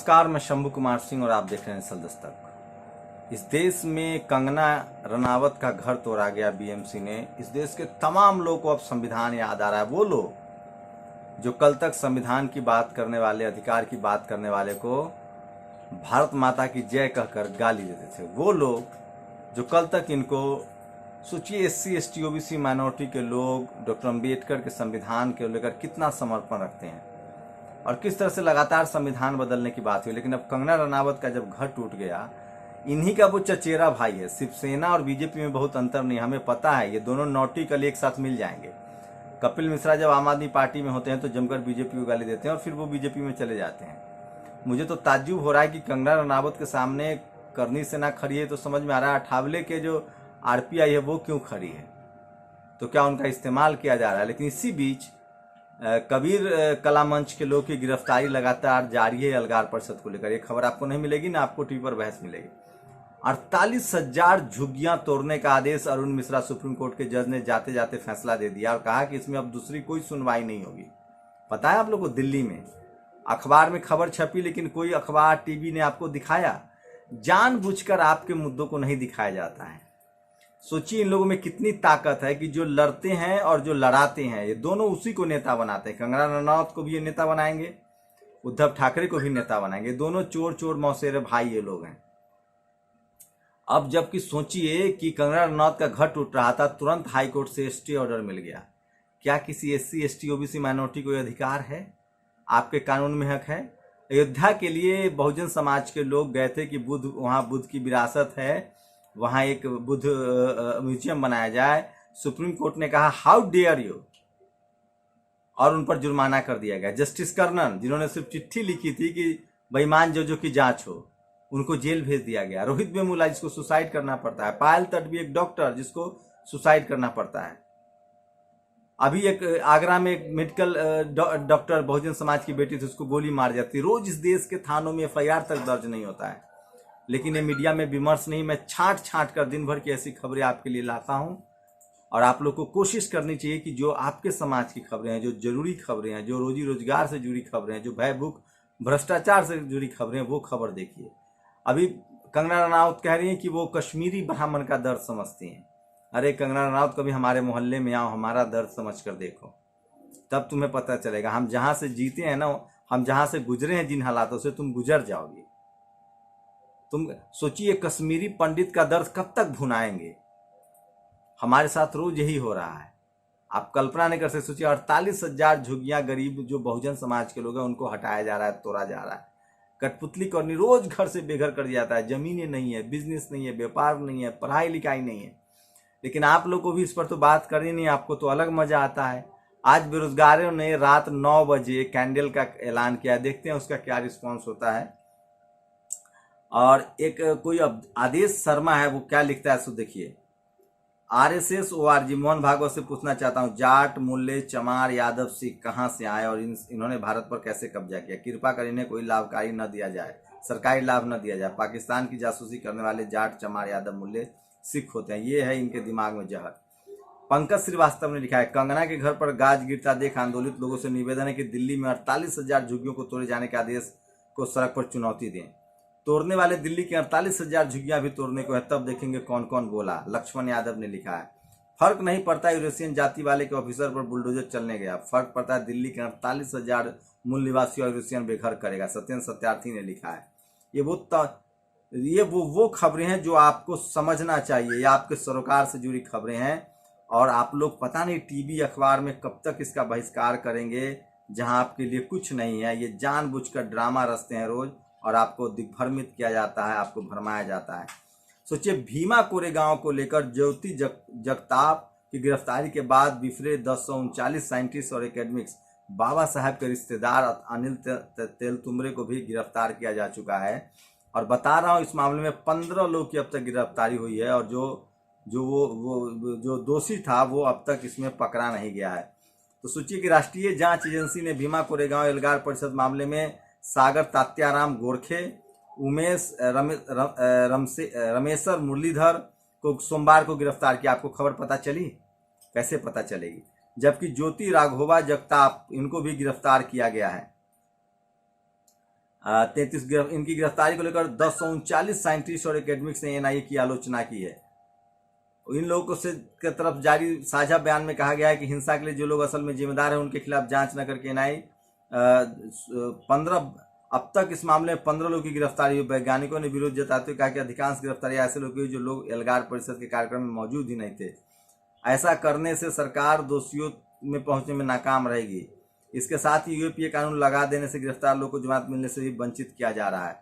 नमस्कार, मैं शंभू कुमार सिंह और आप देख रहे हैं सल दस्तक। इस देश में कंगना रनावत का घर तोड़ा गया बीएमसी ने। इस देश के तमाम लोगों को अब संविधान याद आ रहा है। वो लोग जो कल तक संविधान की बात करने वाले, अधिकार की बात करने वाले को भारत माता की जय कहकर गाली देते थे, वो लोग जो कल तक इनको, सोचिए SC ST OBC माइनॉरिटी के लोग डॉक्टर अम्बेडकर के संविधान के लेकर कितना समर्पण रखते हैं और किस तरह से लगातार संविधान बदलने की बात हुई। लेकिन अब कंगना रनावत का जब घर टूट गया, इन्हीं का वो चचेरा भाई है। शिवसेना और बीजेपी में बहुत अंतर नहीं, हमें पता है ये दोनों नौटिकल एक साथ मिल जाएंगे। कपिल मिश्रा जब आम आदमी पार्टी में होते हैं तो जमकर बीजेपी को गाली देते हैं और फिर वो बीजेपी में चले जाते हैं। मुझे तो ताज्जुब हो रहा है कि कंगना रनावत के सामने करनी सेना खड़ी है तो समझ में आ रहा है अठावले के जो RPI है वो क्यों खड़ी है, तो क्या उनका इस्तेमाल किया जा रहा है। लेकिन इसी बीच कबीर कला मंच के लोग की गिरफ्तारी लगातार जारी है अलगार परिषद को लेकर। ये खबर आपको नहीं मिलेगी ना आपको टीवी पर बहस मिलेगी। 48,000 झुग्गियां तोड़ने का आदेश अरुण मिश्रा सुप्रीम कोर्ट के जज ने जाते जाते फैसला दे दिया और कहा कि इसमें अब दूसरी कोई सुनवाई नहीं होगी। पता है आप लोगों को, दिल्ली में अखबार में खबर छपी लेकिन कोई अखबार टीवी ने आपको दिखाया। जानबूझकर आपके मुद्दों को नहीं दिखाया जाता है। सोचिए इन लोगों में कितनी ताकत है कि जो लड़ते हैं और जो लड़ाते हैं ये दोनों उसी को नेता बनाते हैं। कंगना रनावत को भी ये नेता बनाएंगे, उद्धव ठाकरे को भी नेता बनाएंगे। दोनों चोर चोर मौसेरे भाई ये लोग हैं। अब जबकि सोचिए कि कंगना रनावत का घर टूट रहा था, तुरंत हाईकोर्ट से स्टे ऑर्डर मिल गया। क्या किसी SC ST OBC माइनॉरिटी को यह अधिकार है? आपके कानून में हक है। अयोध्या के लिए बहुजन समाज के लोग गए थे कि वहाँ बुद्ध की विरासत है, वहाँ एक बुद्ध म्यूजियम बनाया जाए। सुप्रीम कोर्ट ने कहा हाउ डेयर यू, और उन पर जुर्माना कर दिया गया। जस्टिस कर्नन, जिन्होंने सिर्फ चिट्ठी लिखी थी कि बेईमान जजों की जांच हो, उनको जेल भेज दिया गया। रोहित वेमुला जिसको सुसाइड करना पड़ता है, पायल तडवी एक डॉक्टर जिसको सुसाइड करना पड़ता है। अभी एक आगरा में एक मेडिकल डॉक्टर बहुजन समाज की बेटी थी, उसको गोली मार जाती। रोज इस देश के थानों में FIR तक दर्ज नहीं होता है। लेकिन ये मीडिया में विमर्श नहीं, मैं छांट कर दिन भर की ऐसी खबरें आपके लिए लाता हूं। और आप लोग को कोशिश करनी चाहिए कि जो आपके समाज की खबरें हैं, जो जरूरी खबरें हैं, जो रोजी रोजगार से जुड़ी खबरें हैं, जो भय भूख भ्रष्टाचार से जुड़ी खबरें हैं, वो खबर देखिए। अभी कंगना रनावत कह रही हैं कि वो कश्मीरी ब्राह्मण का दर्द समझती हैं। अरे कंगना रनावत, कभी हमारे मोहल्ले में आओ, हमारा दर्द समझ कर देखो, तब तुम्हें पता चलेगा। हम जहाँ से जीते हैं ना, हम जहाँ से गुजरे हैं जिन हालातों से, तुम गुजर जाओगे। तुम सोचिए कश्मीरी पंडित का दर्द कब तक भुनाएंगे। हमारे साथ रोज यही हो रहा है, आप कल्पना नहीं कर सकते। सोचिए 48,000 झुग्गियां गरीब जो बहुजन समाज के लोग हैं उनको हटाया जा रहा है, तोड़ा जा रहा है। कठपुतली कॉलोनी रोज घर से बेघर कर दिया जाता है। जमीनें नहीं है, बिजनेस नहीं है, व्यापार नहीं है, पढ़ाई लिखाई नहीं है। लेकिन आप लोग को भी इस पर तो बात करनी नहीं, आपको तो अलग मजा आता है। आज बेरोजगारों ने रात 9 बजे कैंडल का ऐलान किया, देखते हैं उसका क्या रिस्पॉन्स होता है। और एक कोई आदेश शर्मा है, वो क्या लिखता है सो देखिए। RSS ORG, मोहन भागवत से पूछना चाहता हूँ, जाट मुल्ले चमार यादव सिख कहाँ से आए और इन्होंने भारत पर कैसे कब्जा किया? कृपा कर इन्हें कोई लाभकारी न दिया जाए, सरकारी लाभ न दिया जाए। पाकिस्तान की जासूसी करने वाले जाट चमार यादव मुल्ले सिख होते हैं, ये है इनके दिमाग में जहर। पंकज श्रीवास्तव ने लिखा है, कंगना के घर पर गाज गिरता देख आंदोलित लोगों से निवेदन है कि दिल्ली में 48,000 झुग्गियों को तोड़े जाने के आदेश को सड़क पर चुनौती दें। तोड़ने वाले दिल्ली की 48,000 झुग्गियां भी तोड़ने को है, तब देखेंगे कौन कौन बोला। लक्ष्मण यादव ने लिखा है, फर्क नहीं पड़ता यूरेशियन जाति वाले के ऑफिसर पर बुलडोजर चलने गया, फर्क पड़ता है दिल्ली के 48,000 मूल निवासी और यूरेशियन बेघर करेगा। सत्येंद्र सत्यार्थी ने लिखा है। ये वो खबरें हैं जो आपको समझना चाहिए, या आपके सरोकार से जुड़ी खबरें हैं। और आप लोग पता नहीं टीवी अखबार में कब तक इसका बहिष्कार करेंगे, जहां आपके लिए कुछ नहीं है। ये जानबूझकर ड्रामा रचते हैं रोज और आपको दिग्भ्रमित किया जाता है, आपको भरमाया जाता है। सोचिए भीमा कोरेगांव को लेकर ज्योति जगताप की गिरफ्तारी के बाद बिफरे 1039 साइंटिस्ट और एकेडमिक्स। बाबा साहब के रिश्तेदार अनिल तेलतुम्बरे को भी गिरफ्तार किया जा चुका है। और बता रहा हूँ इस मामले में 15 लोग की अब तक गिरफ्तारी हुई है और जो दोषी था वो अब तक इसमें पकड़ा नहीं गया है। तो सोचिए कि राष्ट्रीय जांच एजेंसी ने भीमा कोरेगांव एल्गार परिषद मामले में सागर तात्याराम गोरखे, उमेश रमेश्वर मुरलीधर को सोमवार को गिरफ्तार किया। आपको खबर पता चली? कैसे पता चलेगी? जबकि ज्योति राघोबा जगताप, इनको भी गिरफ्तार किया गया है। इनकी गिरफ्तारी को लेकर 1039 साइंटिस्ट और एकेडमिक्स ने एनआईए की आलोचना की है। इन लोगों से की तरफ जारी साझा बयान में कहा गया है कि हिंसा के लिए जो लोग असल में जिम्मेदार हैं उनके खिलाफ जांच न करके एनआईए 15 अब तक इस मामले में 15 लोगों की गिरफ्तारी हुई। वैज्ञानिकों ने विरोध जताते हुए कहा कि अधिकांश गिरफ्तारियां ऐसे लोग हुई जो लोग एल्गार परिषद के कार्यक्रम में मौजूद ही नहीं थे। ऐसा करने से सरकार दोषियों में पहुंचने में नाकाम रहेगी। इसके साथ ही यूएपीए कानून लगा देने से गिरफ्तार लोगों को जमानत मिलने से भी वंचित किया जा रहा है।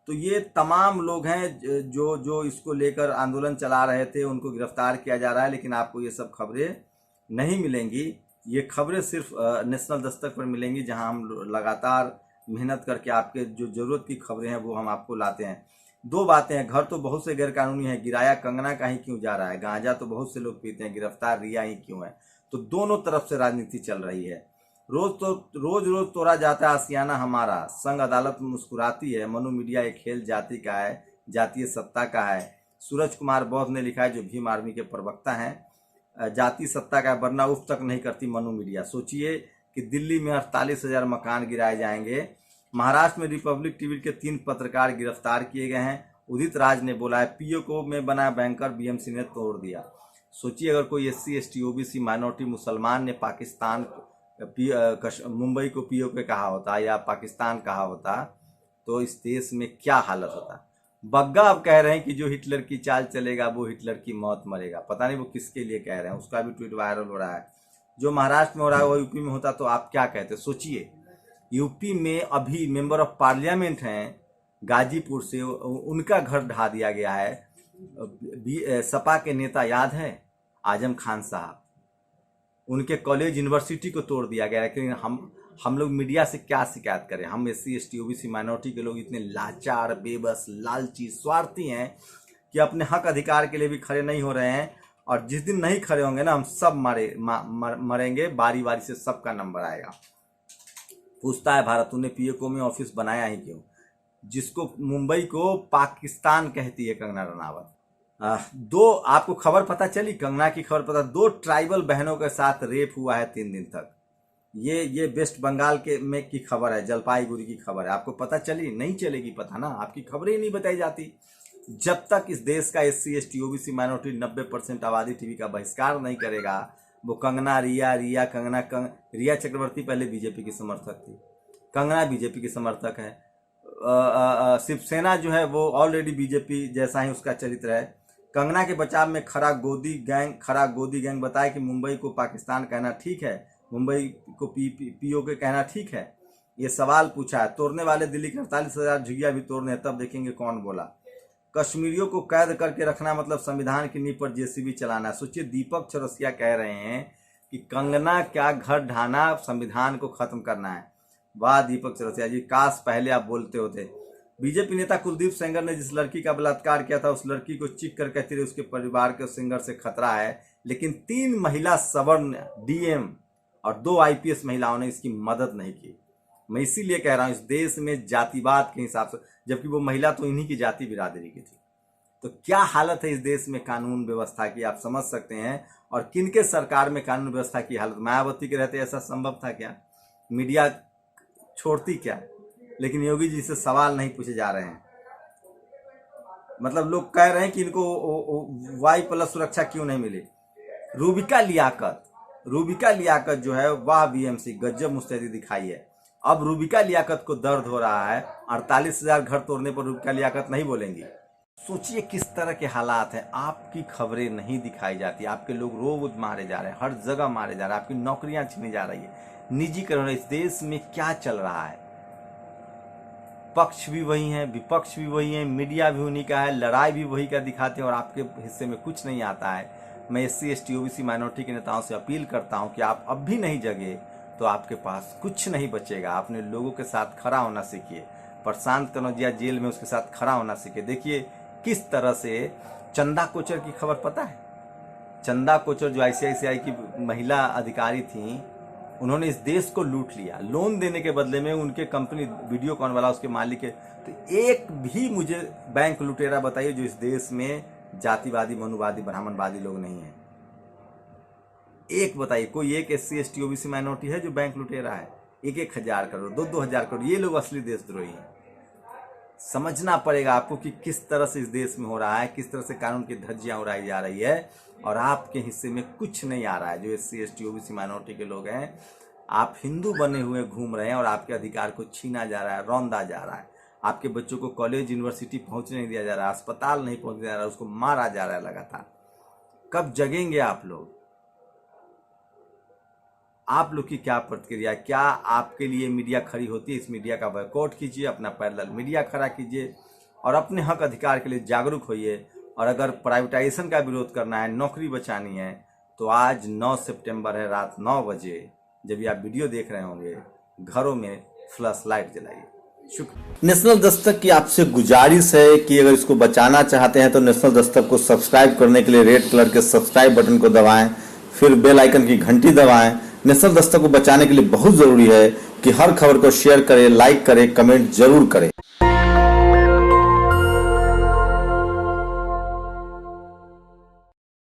तो ये तमाम लोग हैं जो इसको लेकर आंदोलन चला रहे थे, उनको गिरफ्तार किया जा रहा है। लेकिन आपको ये सब खबरें नहीं मिलेंगी। ये खबरें सिर्फ नेशनल दस्तक पर मिलेंगी, जहां हम लगातार मेहनत करके आपके जो ज़रूरत की खबरें हैं वो हम आपको लाते हैं। दो बातें हैं, घर तो बहुत से गैरकानूनी है, गिराया कंगना का ही क्यों जा रहा है, गांजा तो बहुत से लोग पीते हैं, गिरफ्तार रिया ही क्यों है। तो दोनों तरफ से राजनीति चल रही है। रोज तोड़ा जाता है आसियाना हमारा, संघ अदालत मुस्कुराती है, मनु मीडिया एक खेल जाति का है, जातीय सत्ता का है। सूरज कुमार बौद्ध ने लिखा है, जो भीम आर्मी के प्रवक्ता हैं। जाति सत्ता का वरना उफ तक नहीं करती मनु मीडिया। सोचिए कि दिल्ली में 48,000 मकान गिराए जाएंगे। महाराष्ट्र में रिपब्लिक टीवी के 3 पत्रकार गिरफ्तार किए गए हैं। उदित राज ने बोला है पीओ को में बना बैंकर बीएमसी ने तोड़ दिया। सोचिए अगर कोई SC ST OBC माइनॉरिटी मुसलमान ने पाकिस्तान मुंबई को पीओ के कहा होता या पाकिस्तान कहा होता तो इस देश में क्या हालत होता। बग्गा अब कह रहे हैं कि जो हिटलर की चाल चलेगा वो हिटलर की मौत मरेगा। पता नहीं वो किसके लिए कह रहे हैं, उसका भी ट्वीट वायरल हो रहा है। जो महाराष्ट्र में हो रहा है वो यूपी में होता तो आप क्या कहते। सोचिए यूपी में अभी मेंबर ऑफ पार्लियामेंट हैं गाजीपुर से, उनका घर ढा दिया गया है। सपा के नेता याद है आजम खान साहब, उनके कॉलेज यूनिवर्सिटी को तोड़ दिया गया है। लेकिन हम लोग मीडिया से क्या शिकायत करें। हम SC ST OBC माइनॉरिटी के लोग इतने लाचार, बेबस, लालची, स्वार्थी हैं कि अपने हक अधिकार के लिए भी खड़े नहीं हो रहे हैं। और जिस दिन नहीं खड़े होंगे ना, हम सब मरेंगे, बारी बारी से सबका नंबर आएगा। पूछता है भारत, तूने पीओ में ऑफिस बनाया ही क्यों, जिसको मुंबई को पाकिस्तान कहती है कंगना रनावत। दो आपको खबर पता चली, कंगना की खबर पता, 2 ट्राइबल बहनों के साथ रेप हुआ है 3 दिन तक। ये वेस्ट बंगाल के में की खबर है, जलपाईगुड़ी की खबर है। आपको पता चली? नहीं चलेगी पता ना, आपकी खबरें ही नहीं बताई जाती। जब तक इस देश का SC ST OBC माइनॉरिटी 90% आबादी टीवी का बहिष्कार नहीं करेगा, वो कंगना रिया चक्रवर्ती पहले बीजेपी की समर्थक थी, कंगना बीजेपी की समर्थक है। शिवसेना जो है वो ऑलरेडी बीजेपी जैसा ही उसका चरित्र है। कंगना के बचाव में खरा गोदी गैंग बताया कि मुंबई को पाकिस्तान कहना ठीक है, मुंबई को पीओ के कहना ठीक है। ये सवाल पूछा है। तोड़ने वाले दिल्ली के 48,000 झुग्गियां भी तोड़ने, तब देखेंगे कौन बोला। कश्मीरियों को कैद करके रखना मतलब संविधान की नींव पर JCB चलाना। सोचिए दीपक चौरसिया कह रहे हैं कि कंगना क्या घर ढाना, संविधान को खत्म करना है। वाह दीपक चौरसिया जी, काश पहले आप बोलते होते। बीजेपी नेता कुलदीप सेंगर ने जिस लड़की का बलात्कार किया था उस लड़की को चिक कर कहती रही उसके परिवार के सिंगर से खतरा है। लेकिन 3 महिला सवर्ण DM और 2 IPS महिलाओं ने इसकी मदद नहीं की। मैं इसीलिए कह रहा हूं इस देश में जातिवाद के हिसाब से, जबकि वो महिला तो इन्हीं की जाति बिरादरी की थी। तो क्या हालत है इस देश में कानून व्यवस्था की, आप समझ सकते हैं। और किनके सरकार में कानून व्यवस्था की हालत, मायावती के रहते ऐसा संभव था क्या? मीडिया छोड़ती क्या? लेकिन योगी जी से सवाल नहीं पूछे जा रहे हैं। मतलब लोग कह रहे हैं कि इनको Y+ सुरक्षा क्यों नहीं मिली। रूबिका लियाकत जो है वाह BMC गजब मुस्तैदी दिखाई है। अब रूबिका लियाकत को दर्द हो रहा है। 48,000 घर तोड़ने पर रूबिका लियाकत नहीं बोलेंगी। सोचिए किस तरह के हालात हैं। आपकी खबरें नहीं दिखाई जाती, आपके लोग रोज मारे जा रहे हैं, हर जगह मारे जा रहे हैं, आपकी नौकरियां छीनी जा रही है, निजीकरण। इस देश में क्या चल रहा है? पक्ष भी वही है, विपक्ष भी वही है, मीडिया भी उन्हीं का है, लड़ाई भी वही का दिखाते हैं और आपके हिस्से में कुछ नहीं आता है। मैं SC ST OBC माइनॉरिटी के नेताओं से अपील करता हूं कि आप अब भी नहीं जगे तो आपके पास कुछ नहीं बचेगा। अपने लोगों के साथ खड़ा होना सीखिए। प्रशांत कनौजिया जेल में, उसके साथ खड़ा होना सीखिए। देखिए किस तरह से चंदा कोचर की खबर पता है? चंदा कोचर जो ICICI की महिला अधिकारी थी, उन्होंने इस देश को लूट लिया। लोन देने के बदले में उनके कंपनी वीडियोकॉन वाला उसके मालिक है। तो एक भी मुझे बैंक लुटेरा बताइए जो इस देश में जातिवादी, मनुवादी, ब्राह्मणवादी लोग नहीं है। एक बताइए, कोई एक SC ST OBC माइनॉरिटी है जो बैंक लुटेरा है? 1-1 हजार करोड़, 2-2 हजार करोड़, ये लोग असली देशद्रोही हैं। समझना पड़ेगा आपको कि किस तरह से इस देश में हो रहा है, किस तरह से कानून की धज्जियां उड़ाई जा रही है और आपके हिस्से में कुछ नहीं आ रहा है। जो SC ST OBC माइनॉरिटी के लोग हैं, आप हिंदू बने हुए घूम रहे हैं और आपके अधिकार को छीना जा रहा है, रौंदा जा रहा है। आपके बच्चों को कॉलेज यूनिवर्सिटी पहुंचने नहीं दिया जा रहा है, अस्पताल नहीं पहुंचने दिया जा रहा है, उसको मारा जा रहा है लगातार। कब जगेंगे आप लोग? आप लोग की क्या प्रतिक्रिया? क्या आपके लिए मीडिया खड़ी होती है? इस मीडिया का बॉयकॉट कीजिए, अपना पैरेलल मीडिया खड़ा कीजिए और अपने हक अधिकार के लिए जागरूक होइए। और अगर प्राइवेटाइजेशन का विरोध करना है, नौकरी बचानी है, तो आज 9 सितंबर है, रात 9 बजे जब ये आप वीडियो देख रहे होंगे, घरों में फ्लैश लाइट जलाइए। शुक्रिया। नेशनल दस्तक की आपसे गुजारिश है कि अगर इसको बचाना चाहते हैं तो नेशनल दस्तक को सब्सक्राइब करने के लिए रेड कलर के सब्सक्राइब बटन को दबाएं, फिर बेल आइकन की घंटी दबाएं। नेशनल दस्तक को बचाने के लिए बहुत जरूरी है कि हर खबर को शेयर करें, लाइक करें, कमेंट जरूर करें।